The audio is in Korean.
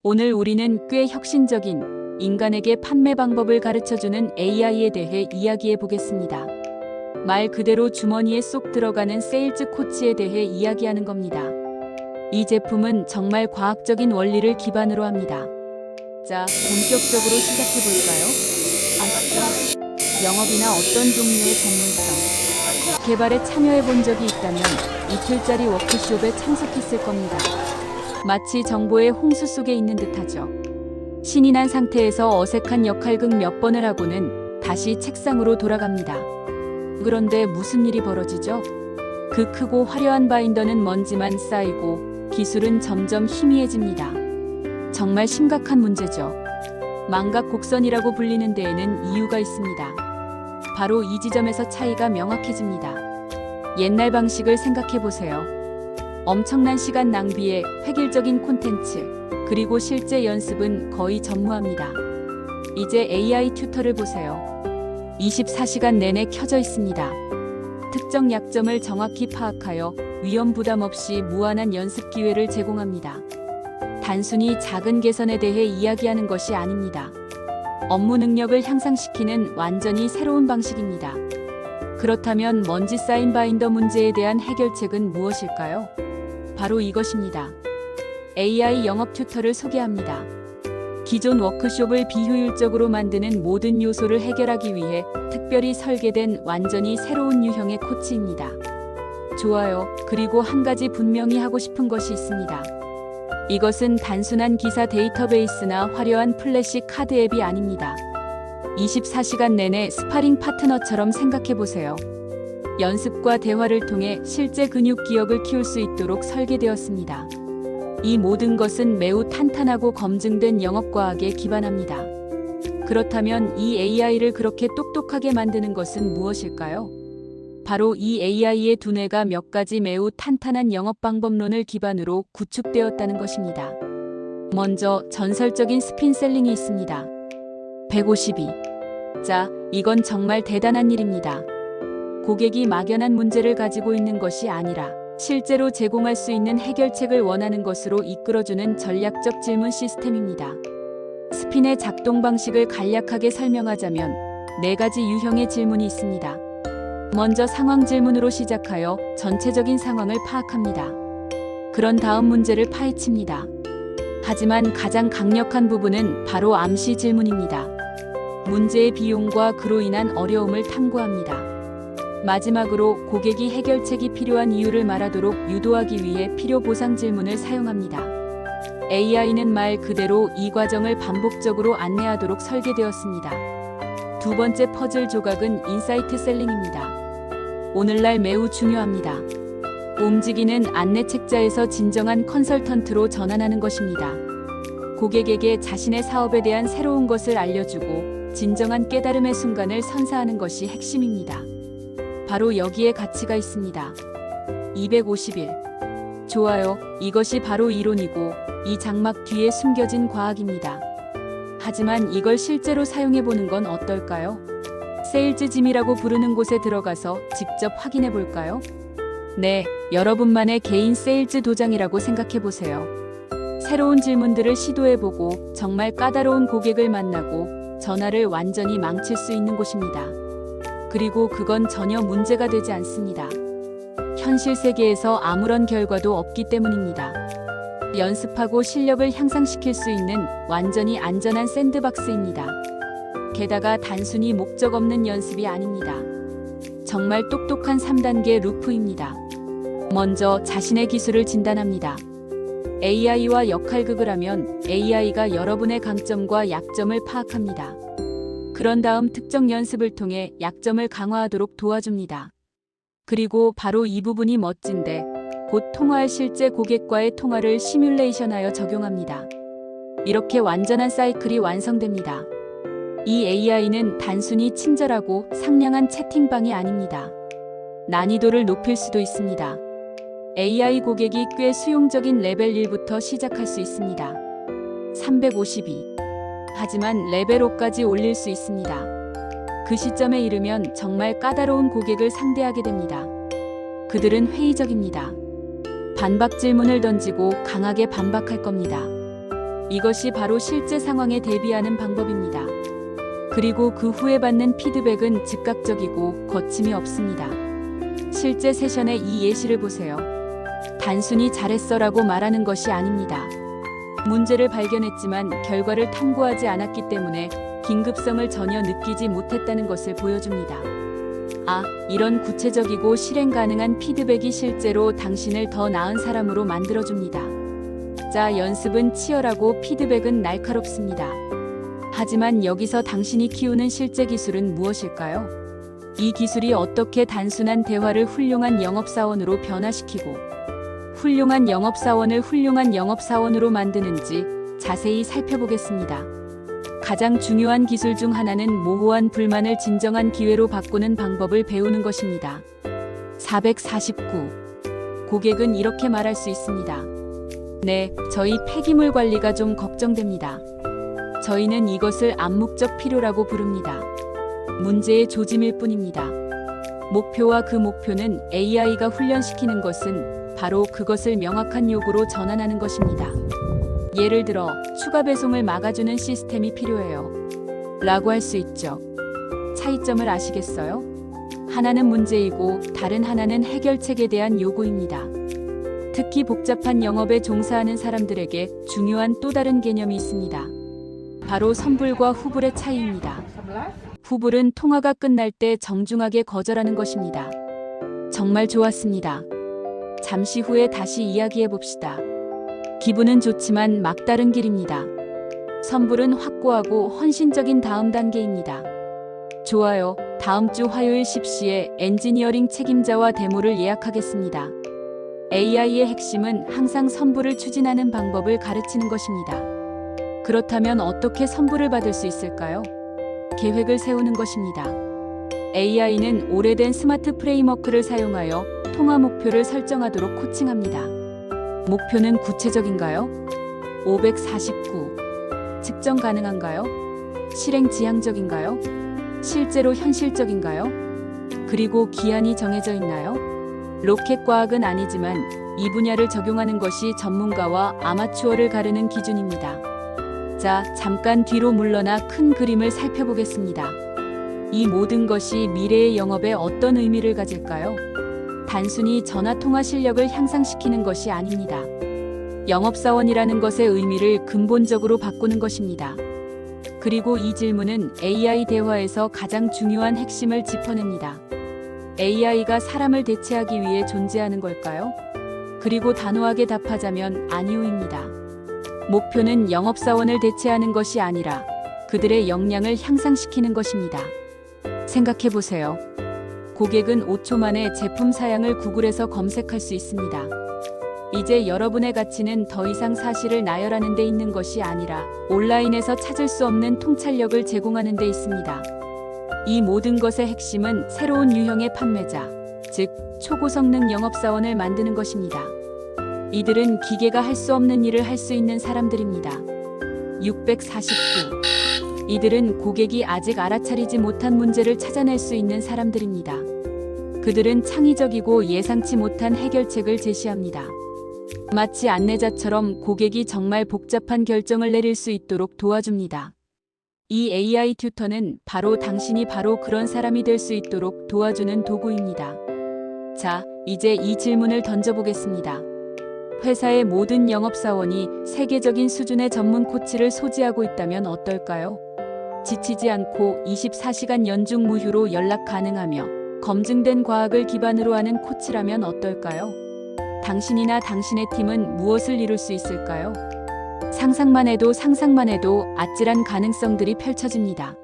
오늘 우리는 꽤 혁신적인 인간에게 판매 방법을 가르쳐주는 AI에 대해 이야기해 보겠습니다. 말 그대로 주머니에 쏙 들어가는 세일즈 코치에 대해 이야기하는 겁니다. 이 제품은 정말 과학적인 원리를 기반으로 합니다. 자, 본격적으로 시작해 볼까요? 아시죠? 영업이나 어떤 종류의 전문성, 개발에 참여해 본 적이 있다면 이틀짜리 워크숍에 참석했을 겁니다. 마치 정보의 홍수 속에 있는 듯하죠. 신이 난 상태에서 어색한 역할극 몇 번을 하고는 다시 책상으로 돌아갑니다. 그런데 무슨 일이 벌어지죠? 그 크고 화려한 바인더는 먼지만 쌓이고 기술은 점점 희미해집니다. 정말 심각한 문제죠. 망각 곡선이라고 불리는 데에는 이유가 있습니다. 바로 이 지점에서 차이가 명확해집니다. 옛날 방식을 생각해 보세요. 엄청난 시간 낭비에 획일적인 콘텐츠, 그리고 실제 연습은 거의 전무합니다. 이제 AI 튜터를 보세요. 24시간 내내 켜져 있습니다. 특정 약점을 정확히 파악하여 위험 부담 없이 무한한 연습 기회를 제공합니다. 단순히 작은 개선에 대해 이야기하는 것이 아닙니다. 업무 능력을 향상시키는 완전히 새로운 방식입니다. 그렇다면 먼지 쌓인 바인더 문제에 대한 해결책은 무엇일까요? 바로 이것입니다. AI 영업 튜터를 소개합니다. 기존 워크숍을 비효율적으로 만드는 모든 요소를 해결하기 위해 특별히 설계된 완전히 새로운 유형의 코치입니다. 좋아요. 그리고 한 가지 분명히 하고 싶은 것이 있습니다. 이것은 단순한 기사 데이터베이스나 화려한 플래시 카드 앱이 아닙니다. 24시간 내내 스파링 파트너처럼 생각해 보세요. 연습과 대화를 통해 실제 근육 기억을 키울 수 있도록 설계되었습니다. 이 모든 것은 매우 탄탄하고 검증된 영업과학에 기반합니다. 그렇다면 이 AI를 그렇게 똑똑하게 만드는 것은 무엇일까요? 바로 이 AI의 두뇌가 몇 가지 매우 탄탄한 영업 방법론을 기반으로 구축되었다는 것입니다. 먼저 전설적인 스핀셀링이 있습니다. 152. 자, 이건 정말 대단한 일입니다. 고객이 막연한 문제를 가지고 있는 것이 아니라 실제로 제공할 수 있는 해결책을 원하는 것으로 이끌어주는 전략적 질문 시스템입니다. 스핀의 작동 방식을 간략하게 설명하자면 4가지 유형의 질문이 있습니다. 먼저 상황 질문으로 시작하여 전체적인 상황을 파악합니다. 그런 다음 문제를 파헤칩니다. 하지만 가장 강력한 부분은 바로 암시 질문입니다. 문제의 비용과 그로 인한 어려움을 탐구합니다. 마지막으로 고객이 해결책이 필요한 이유를 말하도록 유도하기 위해 필요 보상 질문을 사용합니다. AI는 말 그대로 이 과정을 반복적으로 안내하도록 설계되었습니다. 두 번째 퍼즐 조각은 인사이트 셀링입니다. 오늘날 매우 중요합니다. 움직이는 안내 책자에서 진정한 컨설턴트로 전환하는 것입니다. 고객에게 자신의 사업에 대한 새로운 것을 알려주고 진정한 깨달음의 순간을 선사하는 것이 핵심입니다. 바로 여기에 가치가 있습니다. 251. 좋아요. 이것이 바로 이론이고 이 장막 뒤에 숨겨진 과학입니다. 하지만 이걸 실제로 사용해보는 건 어떨까요? 세일즈 짐이라고 부르는 곳에 들어가서 직접 확인해 볼까요? 네, 여러분만의 개인 세일즈 도장이라고 생각해보세요. 새로운 질문들을 시도해보고 정말 까다로운 고객을 만나고 전화를 완전히 망칠 수 있는 곳입니다. 그리고 그건 전혀 문제가 되지 않습니다. 현실 세계에서 아무런 결과도 없기 때문입니다. 연습하고 실력을 향상시킬 수 있는 완전히 안전한 샌드박스입니다. 게다가 단순히 목적 없는 연습이 아닙니다. 정말 똑똑한 3단계 루프입니다. 먼저 자신의 기술을 진단합니다. AI와 역할극을 하면 AI가 여러분의 강점과 약점을 파악합니다. 그런 다음 특정 연습을 통해 약점을 강화하도록 도와줍니다. 그리고 바로 이 부분이 멋진데 곧 통화할 실제 고객과의 통화를 시뮬레이션하여 적용합니다. 이렇게 완전한 사이클이 완성됩니다. 이 AI는 단순히 친절하고 상냥한 채팅방이 아닙니다. 난이도를 높일 수도 있습니다. AI 고객이 꽤 수용적인 레벨 1부터 시작할 수 있습니다. 352. 하지만 레벨 5까지 올릴 수 있습니다. 그 시점에 이르면 정말 까다로운 고객을 상대하게 됩니다. 그들은 회의적입니다. 반박 질문을 던지고 강하게 반박할 겁니다. 이것이 바로 실제 상황에 대비하는 방법입니다. 그리고 그 후에 받는 피드백은 즉각적이고 거침이 없습니다. 실제 세션의 이 예시를 보세요. 단순히 잘했어라고 말하는 것이 아닙니다. 문제를 발견했지만 결과를 탐구하지 않았기 때문에 긴급성을 전혀 느끼지 못했다는 것을 보여줍니다. 이런 구체적이고 실행 가능한 피드백이 실제로 당신을 더 나은 사람으로 만들어줍니다. 자, 연습은 치열하고 피드백은 날카롭습니다. 하지만 여기서 당신이 키우는 실제 기술은 무엇일까요? 이 기술이 어떻게 단순한 대화를 훌륭한 영업사원으로 변화시키고 훌륭한 영업사원을 훌륭한 영업사원으로 만드는지 자세히 살펴보겠습니다. 가장 중요한 기술 중 하나는 모호한 불만을 진정한 기회로 바꾸는 방법을 배우는 것입니다. 449. 고객은 이렇게 말할 수 있습니다. 네, 저희 폐기물 관리가 좀 걱정됩니다. 저희는 이것을 암묵적 필요라고 부릅니다. 문제의 조짐일 뿐입니다. 목표와 그 목표는 AI가 훈련시키는 것은 바로 그것을 명확한 요구로 전환하는 것입니다. 예를 들어, 추가 배송을 막아주는 시스템이 필요해요. 라고 할 수 있죠. 차이점을 아시겠어요? 하나는 문제이고 다른 하나는 해결책에 대한 요구입니다. 특히 복잡한 영업에 종사하는 사람들에게 중요한 또 다른 개념이 있습니다. 바로 선불과 후불의 차이입니다. 후불은 통화가 끝날 때 정중하게 거절하는 것입니다. 정말 좋았습니다. 잠시 후에 다시 이야기해 봅시다. 기분은 좋지만 막다른 길입니다. 선불은 확고하고 헌신적인 다음 단계입니다. 좋아요. 다음 주 화요일 10시에 엔지니어링 책임자와 데모를 예약하겠습니다. AI의 핵심은 항상 선불을 추진하는 방법을 가르치는 것입니다. 그렇다면 어떻게 선불을 받을 수 있을까요? 계획을 세우는 것입니다. AI는 오래된 스마트 프레임워크를 사용하여 통화 목표를 설정하도록 코칭합니다. 목표는 구체적인가요? 549. 측정 가능한가요? 실행 지향적인가요? 실제로 현실적인가요? 그리고 기한이 정해져 있나요? 로켓 과학은 아니지만 이 분야를 적용하는 것이 전문가와 아마추어를 가르는 기준입니다. 자, 잠깐 뒤로 물러나 큰 그림을 살펴보겠습니다. 이 모든 것이 미래의 영업에 어떤 의미를 가질까요? 단순히 전화통화 실력을 향상시키는 것이 아닙니다. 영업사원이라는 것의 의미를 근본적으로 바꾸는 것입니다. 그리고 이 질문은 AI 대화에서 가장 중요한 핵심을 짚어냅니다. AI가 사람을 대체하기 위해 존재하는 걸까요? 그리고 단호하게 답하자면 아니오입니다. 목표는 영업사원을 대체하는 것이 아니라 그들의 역량을 향상시키는 것입니다. 생각해보세요. 고객은 5초 만에 제품 사양을 구글에서 검색할 수 있습니다. 이제 여러분의 가치는 더 이상 사실을 나열하는 데 있는 것이 아니라 온라인에서 찾을 수 없는 통찰력을 제공하는 데 있습니다. 이 모든 것의 핵심은 새로운 유형의 판매자, 즉 초고성능 영업사원을 만드는 것입니다. 이들은 기계가 할 수 없는 일을 할 수 있는 사람들입니다. 649. 이들은 고객이 아직 알아차리지 못한 문제를 찾아낼 수 있는 사람들입니다. 그들은 창의적이고 예상치 못한 해결책을 제시합니다. 마치 안내자처럼 고객이 정말 복잡한 결정을 내릴 수 있도록 도와줍니다. 이 AI 튜터는 바로 당신이 바로 그런 사람이 될 수 있도록 도와주는 도구입니다. 자, 이제 이 질문을 던져보겠습니다. 회사의 모든 영업사원이 세계적인 수준의 전문 코치를 소지하고 있다면 어떨까요? 지치지 않고 24시간 연중 무휴로 연락 가능하며 검증된 과학을 기반으로 하는 코치라면 어떨까요? 당신이나 당신의 팀은 무엇을 이룰 수 있을까요? 상상만 해도 아찔한 가능성들이 펼쳐집니다.